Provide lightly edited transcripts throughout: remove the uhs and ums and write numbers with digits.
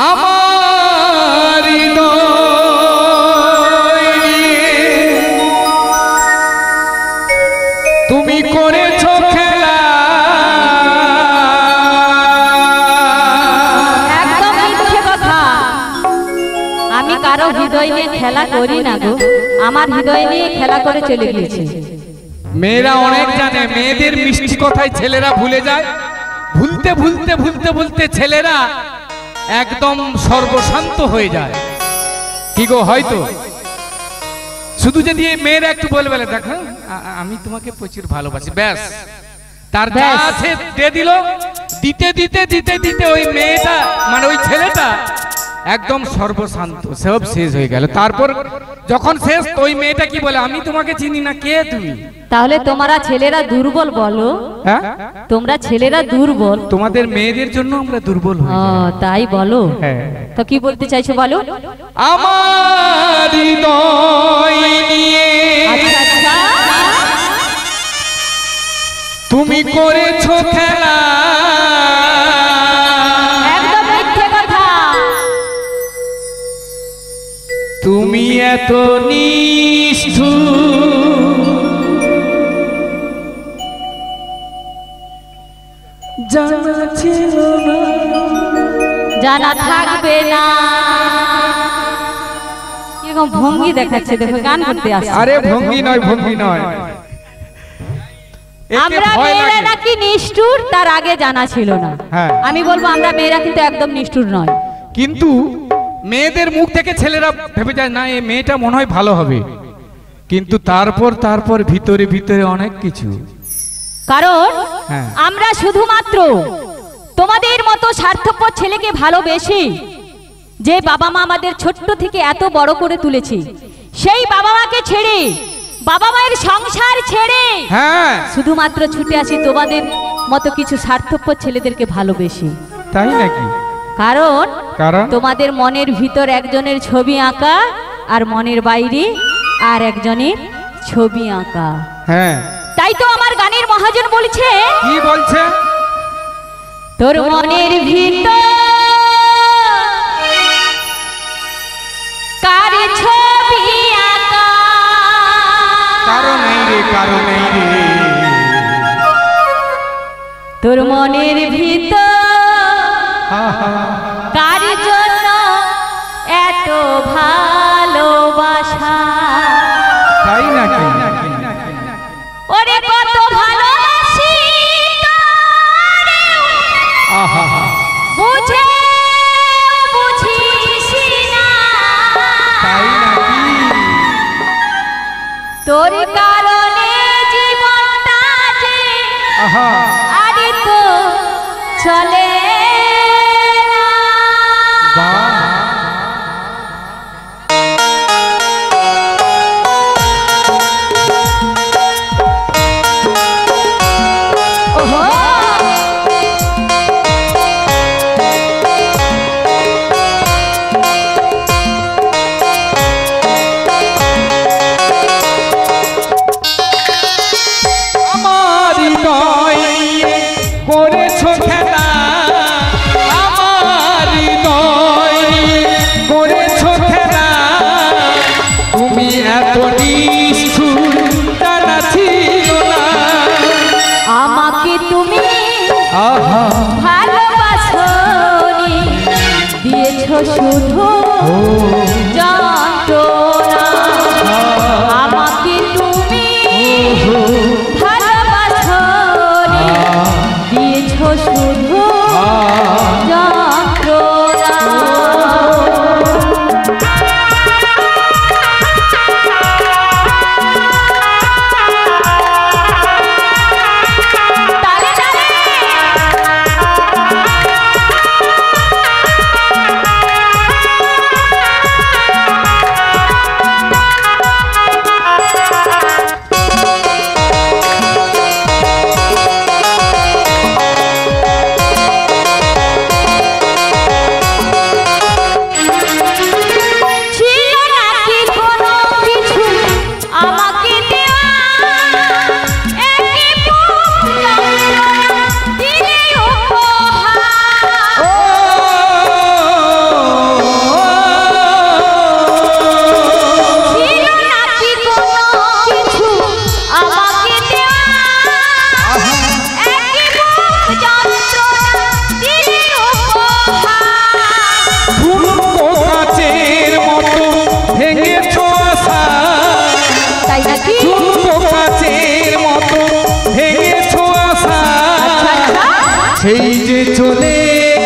আমার তুমি করেছো খেলা। একদম মিথ্যে কথা। আমি কারো হৃদয় নিয়ে খেলা করি না গো, আমার হৃদয় নিয়ে খেলা করে চলে গিয়েছে। মেয়েরা অনেক জানে, মেয়েদের মিষ্টি কথায় ছেলেরা ভুলে যায়। ভুলতে ভুলতে ভুলতে ভুলতে ছেলেরা একদম সর্বশান্ত হয়ে যায়। কি গো, হয়তো শুধু যদি মেয়েরা একটু বলে বলে দেখো আমি তোমাকে প্রচুর ভালোবাসি, ব্যাস তার যা আছে দিয়ে দিল। দিতে দিতে দিতে দিতে ওই মেয়েটা মানে ওই ছেলেটা একদম সর্বশান্ত, সব শেষ হয়ে গেল। তারপর যখন শেষ ওই মেয়েটা কি বলে, আমি তোমাকে চিনি না, কে তুমি? তাহলে তোমরা ছেলেরা দুর্বল বলো? হ্যাঁ, তোমরা ছেলেরা দুর্বল। তোমাদের মেয়েদের জন্য আমরা দুর্বল হই। তাই বলো? হ্যাঁ। তো কি বলতে চাইছো বলো? আমার হৃদয় নিয়ে তুমি করেছো খেলা। একদম মিথ্যে কথা। তুমি এত নিষ্ঠুর জানা ছিল না, জানা থাকবে না। এরকম ভঙ্গি দেখাচ্ছে, দেখো গান করতে আসছে। আরে ভঙ্গি নয়, ভঙ্গি নয়। আমরা মেয়েরা নাকি নিষ্ঠুর তার আগে জানা ছিল না। আমি বলবো আমরা মেয়েরা কিন্তু একদম নিষ্ঠুর নয়। কিন্তু মেয়েদের মুখ থেকে ছেলেরা ভেবে যায় না এই মেয়েটা মনে হয় ভালো হবে, কিন্তু তারপর ভিতরে ভিতরে অনেক কিছু। কারণ আমরা শুধুমাত্র তোমাদের মতো স্বার্থপর ছেলেকে ভালোবেসে যে বাবা মা আমাদের ছোট্ট থেকে এত বড় করে তুলেছে, সেই বাবা মাকে ছেড়ে, বাবা মায়ের সংসার ছেড়ে শুধুমাত্র ছুটে আসি তোমাদের মতো কিছু স্বার্থপর ছেলেদেরকে ভালোবেসে। তাই নাকি? কারণ তোমাদের মনের ভিতর একজনের ছবি আঁকা আর মনের বাইরে আর একজনের ছবি আঁকা। হ্যাঁ, তাই তো আমার গানের মহাজন বলছে, কি বলছে? তোর মনের ভিতর কার ছবি আঁকা, কারো নেই রে, কারো নেই রে। তোর মনের ভিতর কার জন্য এত ভালোবাসা। তাই নাকি? ওরে কত ভালোবাসি বুঝে বুঝিস না। তাই নাকি? তোর কারণে জীবনটা যে আরে তো চলে না। করেছো খেলা, আমার হৃদয় করেছো খেলা। তুমি এত নিষ্ঠুর জানা ছিল না। আমাকে তুমি ভালোবাসনি, দিয়েছো শুধু যন্ত্রণা। আমাকে তুমি ভালোবাসনি, দিয়েছো শুধু যন্ত্রণা। চলে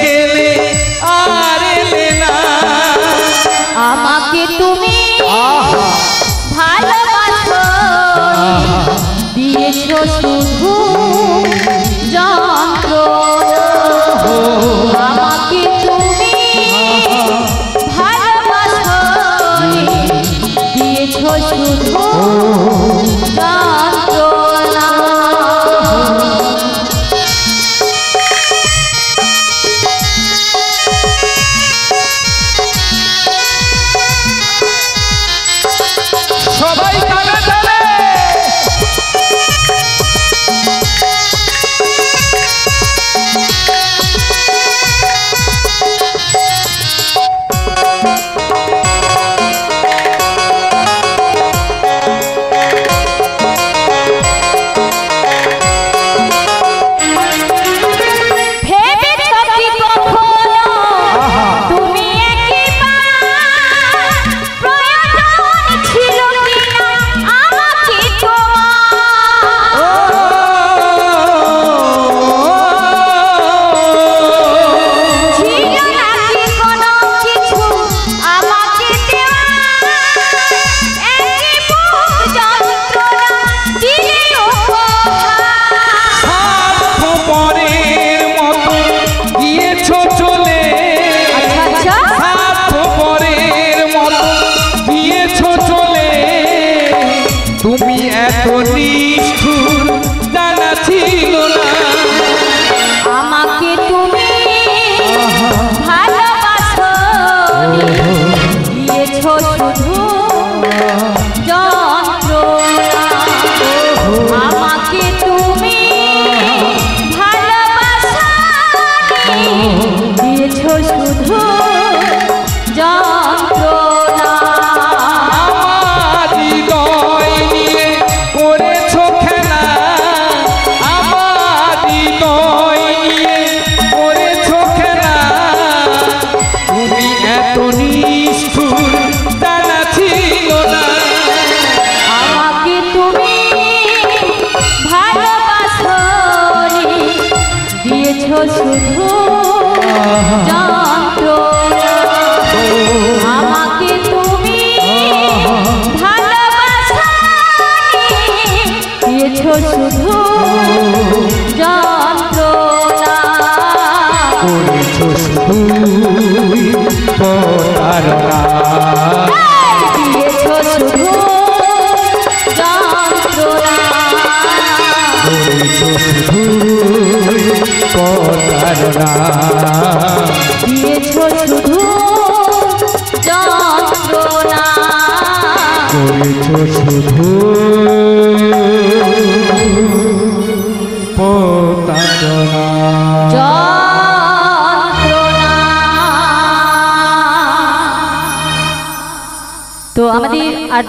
গেলে আর এলে না। আমাকে তুমি ভালোবাসো দিয়েছো শুধু যন্ত্রণা। আমাকে তুমি ভালোবাসো দিয়েছো শুধু যন্ত্রণা। সবাই তালে তালে। তুমি এত নিষ্ঠুর জানা ছিল না। আমাকে তুমি ভালোবাসো দিয়েছো শুধু যন্ত্রণা। আমাকে তুমি ভালোবাসো দিয়েছো শুধু যন্ত্রণা। শুধু যন্ত্রণা। আমাকে তুমি ভালোবাসো দিয়েছো শুধু যন্ত্রণা। করেছো শুধু প্রতারণা। দিয়েছো শুধু যন্ত্রণা। করেছো শুধু প্রতারণা। দিয়েছো শুধু যন্ত্রণা। করেছো শুধু প্রতারণা। যন্ত্রণা। তো আমাদের আর